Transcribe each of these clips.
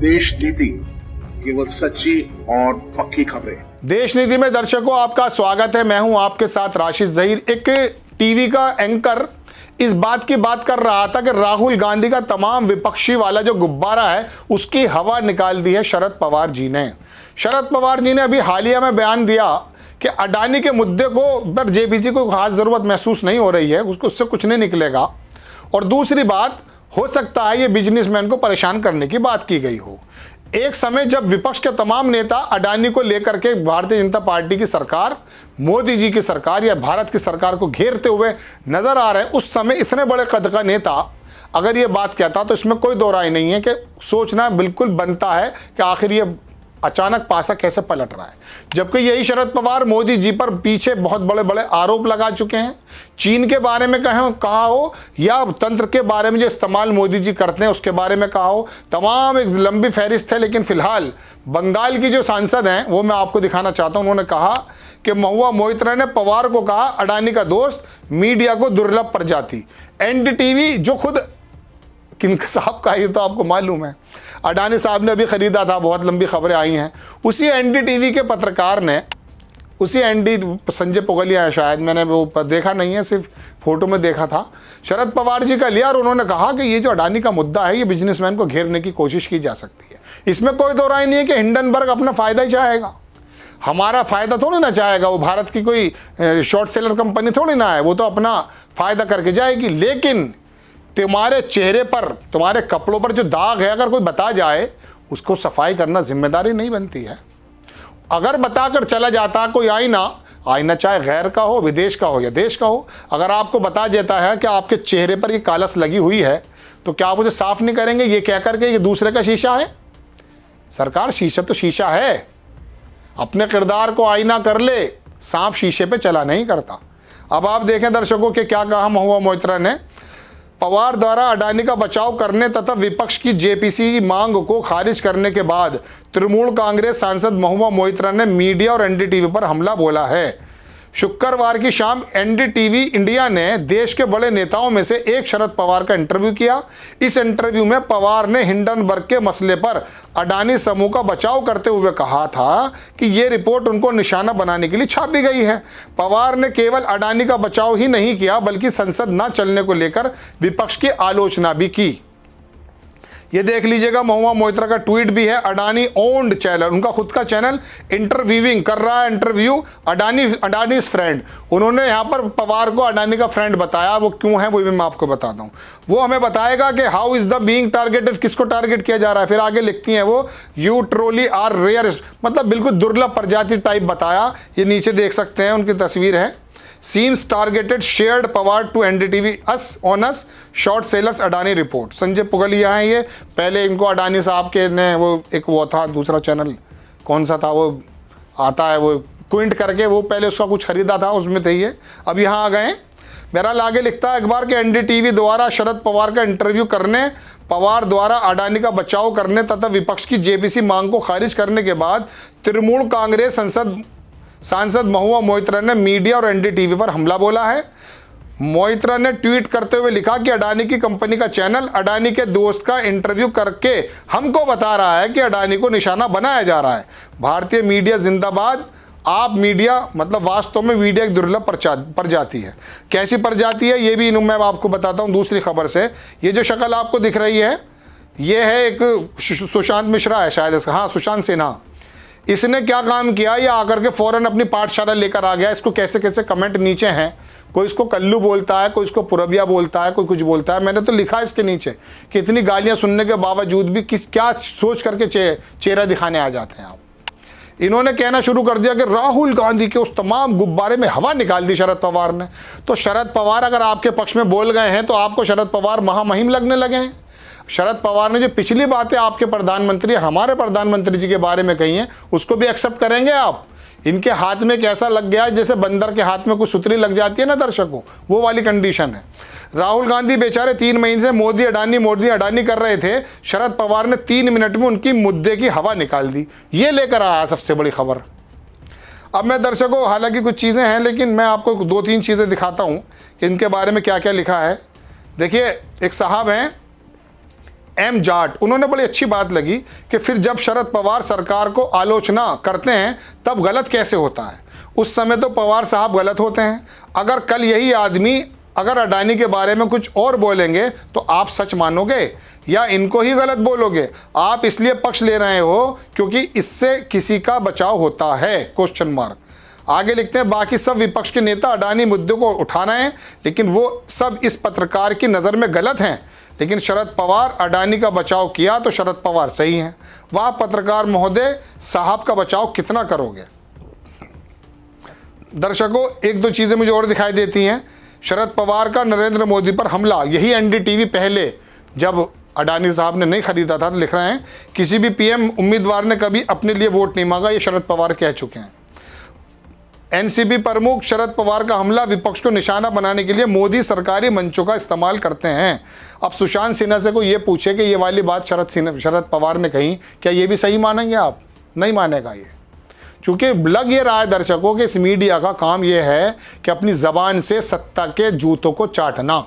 देश नीति, केवल सच्ची और पक्की खबरें। देश नीति में दर्शकों आपका स्वागत है। मैं हूं आपके साथ राशिद जहीर। एक टीवी का एंकर इस बात की बात कर रहा था कि राहुल गांधी का तमाम विपक्षी वाला जो गुब्बारा है उसकी हवा निकाल दी है शरद पवार जी ने। शरद पवार जी ने अभी हालिया में बयान दिया कि अडानी के मुद्दे को पर जेपीसी को खास जरूरत महसूस नहीं हो रही है, उससे कुछ नहीं निकलेगा। और दूसरी बात, हो सकता है ये बिजनेसमैन को परेशान करने की बात की गई हो। एक समय जब विपक्ष के तमाम नेता अडानी को लेकर के भारतीय जनता पार्टी की सरकार, मोदी जी की सरकार या भारत की सरकार को घेरते हुए नजर आ रहे हैं, उस समय इतने बड़े कद का नेता अगर ये बात कहता तो इसमें कोई दो राय नहीं है कि सोचना बिल्कुल बनता है कि आखिर ये अचानक पासा कैसे पलट रहा है। जबकि यही शरद पवार मोदी जी पर पीछे बहुत बड़े बड़े आरोप लगा चुके हैं। चीन के बारे में कहा हो या तंत्र के बारे में जो इस्तेमाल मोदी जी करते हैं उसके बारे में कहा हो, तमाम एक लंबी फहरिस्त है। लेकिन फिलहाल बंगाल की जो सांसद हैं वो मैं आपको दिखाना चाहता हूं। उन्होंने कहा कि महुआ मोइत्रा ने पवार को कहा अडानी का दोस्त, मीडिया को दुर्लभ प्रजाति। एनडीटीवी जो खुद किन साहब का ही तो आपको मालूम है, अडानी साहब ने अभी खरीदा था, बहुत लंबी खबरें आई हैं। उसी एनडीटीवी के पत्रकार ने, उसी संजय पुगलिया है शायद, मैंने वो देखा नहीं है, सिर्फ फोटो में देखा था, शरद पवार जी का लिया और उन्होंने कहा कि ये जो अडानी का मुद्दा है ये बिजनेसमैन को घेरने की कोशिश की जा सकती है। इसमें कोई दो राय नहीं है कि हिंडनबर्ग अपना फ़ायदा ही चाहेगा, हमारा फ़ायदा थोड़ी ना चाहेगा। वो भारत की कोई शॉर्ट सेलर कंपनी थोड़ी ना है, वो तो अपना फ़ायदा करके जाएगी। लेकिन तुम्हारे चेहरे पर, तुम्हारे कपड़ों पर जो दाग है अगर कोई बता जाए, उसको सफाई करना जिम्मेदारी नहीं बनती है। अगर बताकर चला जाता कोई आईना चाहे गैर का हो, विदेश का हो या देश का हो, अगर आपको बता देता है कि आपके चेहरे पर ये कालस लगी हुई है तो क्या आप उसे साफ नहीं करेंगे ये कह करके ये दूसरे का शीशा है? सरकार, शीशा तो शीशा है, अपने किरदार को आईना कर ले, सांप शीशे पे चला नहीं करता। अब आप देखें दर्शकों के क्या कहा महुआ मोइत्रा ने। पवार द्वारा अडानी का बचाव करने तथा विपक्ष की जेपीसी मांग को खारिज करने के बाद तृणमूल कांग्रेस सांसद महुआ मोइत्रा ने मीडिया और एनडीटीवी पर हमला बोला है। शुक्रवार की शाम एनडीटीवी इंडिया ने देश के बड़े नेताओं में से एक शरद पवार का इंटरव्यू किया। इस इंटरव्यू में पवार ने हिंडनबर्ग के मसले पर अडानी समूह का बचाव करते हुए कहा था कि ये रिपोर्ट उनको निशाना बनाने के लिए छापी गई है। पवार ने केवल अडानी का बचाव ही नहीं किया बल्कि संसद न चलने को लेकर विपक्ष की आलोचना भी की। ये देख लीजिएगा, महुआ मोइत्रा का ट्वीट भी है। अडानी ओन्ड चैनल, उनका खुद का चैनल इंटरव्यूइंग कर रहा है, इंटरव्यू अडानी फ्रेंड। उन्होंने यहाँ पर पवार को अडानी का फ्रेंड बताया, वो क्यों है वो भी मैं आपको बताता हूँ। वो हमें बताएगा कि how is the being targeted, किसको टारगेट किया जा रहा है। फिर आगे लिखती हैं वो, यू ट्रोली आर रेयर, मतलब बिल्कुल दुर्लभ प्रजाति टाइप बताया। ये नीचे देख सकते हैं, उनकी तस्वीर है। Seems targeted shared Pawar to NDTV us on us short sellers Adani report. Sanjay Pugalia हैं ये, पहले इनको अडानी साहब के ने वो एक वो था दूसरा चैनल, कौन सा था वो आता है वो क्विंट करके, वो पहले उसका कुछ खरीदा था, उसमें थे ये, अब यहाँ आ गए। बहरहाल आगे लिखता है अखबार के एनडीटीवी द्वारा शरद पवार का इंटरव्यू करने, पवार द्वारा अडानी का बचाव करने तथा विपक्ष की जेपीसी मांग को खारिज करने के बाद तृणमूल कांग्रेस सांसद महुआ मोइत्रा ने मीडिया और एनडीटीवी पर हमला बोला है। मोइत्रा ने ट्वीट करते हुए लिखा कि अडानी की कंपनी का चैनल अडानी के दोस्त का इंटरव्यू करके हमको बता रहा है कि अडानी को निशाना बनाया जा रहा है। भारतीय मीडिया जिंदाबाद। आप मीडिया मतलब वास्तव में मीडिया एक दुर्लभ प्रजाति है। कैसी प्रजाति है ये भी मैं आपको बताता हूँ दूसरी खबर से। ये जो शक्ल आपको दिख रही है ये है एक सुशांत मिश्रा है शायद इसका, हाँ सुशांत सिन्हा। इसने क्या काम किया, ये आकर के फौरन अपनी पाठशाला लेकर आ गया। इसको कैसे कैसे कमेंट नीचे हैं, कोई इसको कल्लू बोलता है, कोई इसको पुरबिया बोलता है, कोई कुछ बोलता है। मैंने तो लिखा है इसके नीचे कि इतनी गालियां सुनने के बावजूद भी क्या सोच करके चेहरा दिखाने आ जाते हैं आप। इन्होंने कहना शुरू कर दिया कि राहुल गांधी के उस तमाम गुब्बारे में हवा निकाल दी शरद पवार ने। तो शरद पवार अगर आपके पक्ष में बोल गए हैं तो आपको शरद पवार महामहिम लगने लगे हैं। शरद पवार ने जो पिछली बातें आपके प्रधानमंत्री, हमारे प्रधानमंत्री जी के बारे में कही हैं, उसको भी एक्सेप्ट करेंगे आप? इनके हाथ में कैसा लग गया जैसे बंदर के हाथ में कुछ सुतली लग जाती है ना दर्शकों, वो वाली कंडीशन है। राहुल गांधी बेचारे 3 महीने से मोदी अडानी कर रहे थे। शरद पवार ने 3 मिनट में उनकी मुद्दे की हवा निकाल दी। ये लेकर आया सबसे बड़ी खबर। अब मैं दर्शकों, हालांकि कुछ चीज़ें हैं लेकिन मैं आपको 2-3 चीज़ें दिखाता हूँ कि इनके बारे में क्या क्या लिखा है। देखिए, एक साहब हैं एम जाट, उन्होंने बड़ी अच्छी बात लगी कि फिर जब शरद पवार सरकार को आलोचना करते हैं तब गलत कैसे होता है, उस समय तो पवार साहब गलत होते हैं। अगर कल यही आदमी अगर अडानी के बारे में कुछ और बोलेंगे तो आप सच मानोगे या इनको ही गलत बोलोगे? आप इसलिए पक्ष ले रहे हो क्योंकि इससे किसी का बचाव होता है, क्वेश्चन मार्क। आगे लिखते हैं, बाकी सब विपक्ष के नेता अडानी मुद्दे को उठा रहे हैं लेकिन वो सब इस पत्रकार की नज़र में गलत हैं, लेकिन शरद पवार अडानी का बचाव किया तो शरद पवार सही हैं। वह पत्रकार महोदय साहब का बचाव कितना करोगे? दर्शकों, एक दो चीज़ें मुझे और दिखाई देती हैं। शरद पवार का नरेंद्र मोदी पर हमला, यही एनडीटीवी पहले जब अडानी साहब ने नहीं खरीदा था तो लिख रहे हैं, किसी भी पीएम उम्मीदवार ने कभी अपने लिए वोट नहीं मांगा, ये शरद पवार कह चुके हैं। एनसीपी प्रमुख शरद पवार का हमला, विपक्ष को निशाना बनाने के लिए मोदी सरकारी मंचों का इस्तेमाल करते हैं। अब सुशांत सिन्हा से कोई ये पूछे कि ये वाली बात शरद पवार ने कही, क्या ये भी सही मानेंगे आप? नहीं मानेगा ये, चूंकि लग ये रहा है दर्शकों कि इस मीडिया का काम ये है कि अपनी जबान से सत्ता के जूतों को चाटना।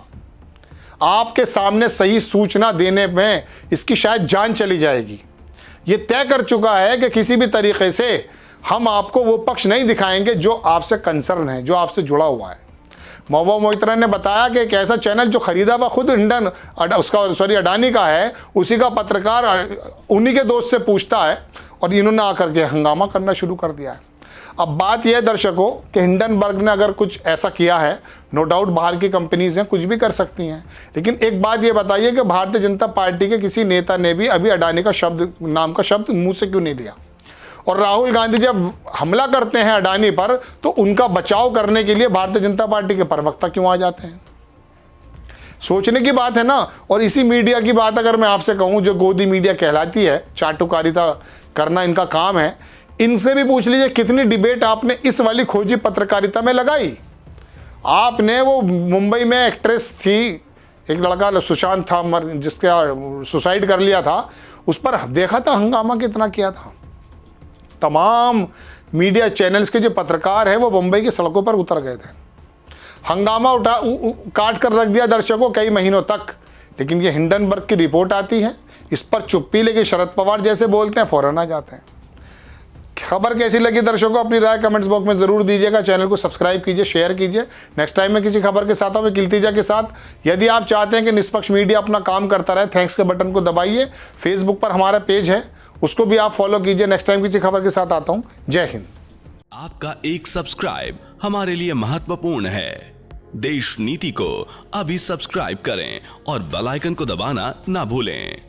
आपके सामने सही सूचना देने में इसकी शायद जान चली जाएगी। ये तय कर चुका है कि किसी भी तरीके से हम आपको वो पक्ष नहीं दिखाएंगे जो आपसे कंसर्न है, जो आपसे जुड़ा हुआ है। महुआ मोइत्रा ने बताया कि एक ऐसा चैनल जो खरीदा हुआ खुद अडानी का है, उसी का पत्रकार उन्हीं के दोस्त से पूछता है और इन्होंने आकर के हंगामा करना शुरू कर दिया है। अब बात यह है दर्शकों कि हिंडनबर्ग ने अगर कुछ ऐसा किया है, नो डाउट बाहर की कंपनीज हैं, कुछ भी कर सकती हैं, लेकिन एक बात ये बताइए कि भारतीय जनता पार्टी के किसी नेता ने भी अभी अडानी का नाम का शब्द मुंह से क्यों नहीं लिया? और राहुल गांधी जब हमला करते हैं अडानी पर तो उनका बचाव करने के लिए भारतीय जनता पार्टी के प्रवक्ता क्यों आ जाते हैं? सोचने की बात है ना। और इसी मीडिया की बात अगर मैं आपसे कहूं, जो गोदी मीडिया कहलाती है, चाटुकारिता करना इनका काम है, इनसे भी पूछ लीजिए कितनी डिबेट आपने इस वाली खोजी पत्रकारिता में लगाई। आपने वो मुंबई में एक्ट्रेस थी, एक लड़का सुशांत था जिसका सुसाइड कर लिया था, उस पर देखा था हंगामा कितना किया था। तमाम मीडिया चैनल्स के जो पत्रकार हैं वो मुंबई की सड़कों पर उतर गए थे, हंगामा काट कर रख दिया दर्शकों कई महीनों तक। लेकिन ये हिंडनबर्ग की रिपोर्ट आती है, इस पर चुप्पी, लेकिन शरद पवार जैसे बोलते हैं फौरन आ जाते हैं। खबर कैसी लगी दर्शकों, अपनी राय कमेंट्स बॉक्स में जरूर दीजिएगा। चैनल को सब्सक्राइब कीजिए, शेयर कीजिए। नेक्स्ट टाइम मैं किसी खबर के साथ आऊँ किल्तीजा के साथ। यदि आप चाहते हैं कि निष्पक्ष मीडिया अपना काम करता रहे, थैंक्स के बटन को दबाइए। फेसबुक पर हमारा पेज है, उसको भी आप फॉलो कीजिए। नेक्स्ट टाइम किसी खबर के साथ आता हूँ। जय हिंद। आपका एक सब्सक्राइब हमारे लिए महत्वपूर्ण है। देश नीति को अभी सब्सक्राइब करें और बेल आइकन को दबाना ना भूलें।